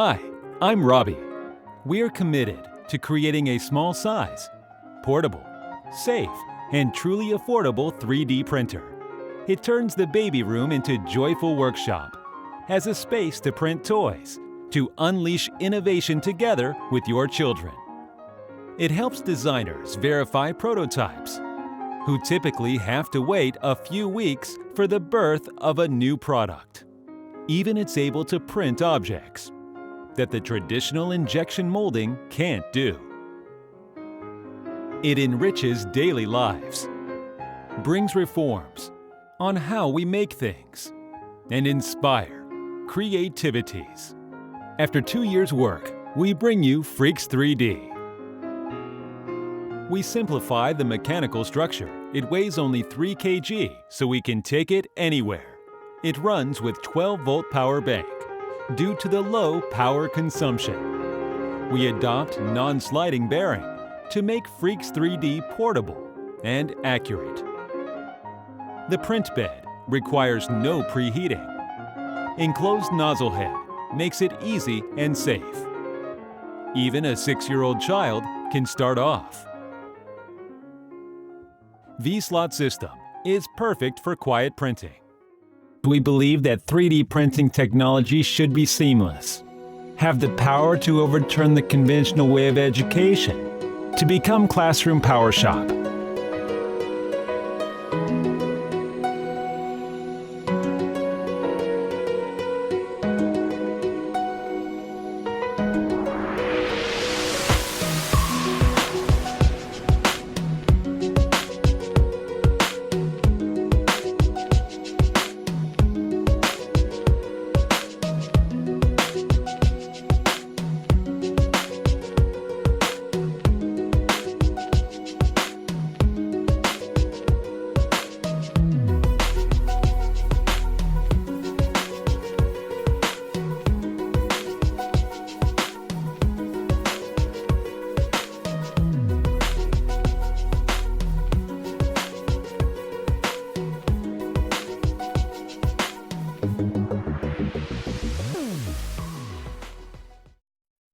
Hi, I'm Robbie. We're committed to creating a small size, portable, safe, and truly affordable 3D printer. It turns the baby room into joyful workshop, has a space to print toys, to unleash innovation together with your children. It helps designers verify prototypes, who typically have to wait a few weeks for the birth of a new product. Even it's able to print objects that the traditional injection molding can't do. It enriches daily lives, brings reforms on how we make things, and inspire creativities. After 2 years' work, we bring you Freaks3D. We simplify the mechanical structure. It weighs only 3 kg, so we can take it anywhere. It runs with 12-volt power bank due to the low power consumption. We adopt non-sliding bearing to make Freaks3D portable and accurate. The print bed requires no preheating. Enclosed nozzle head makes it easy and safe. Even a 6-year-old child can start off. V-slot system is perfect for quiet printing. We believe that 3D printing technology should be seamless, have the power to overturn the conventional way of education, to become classroom power shop,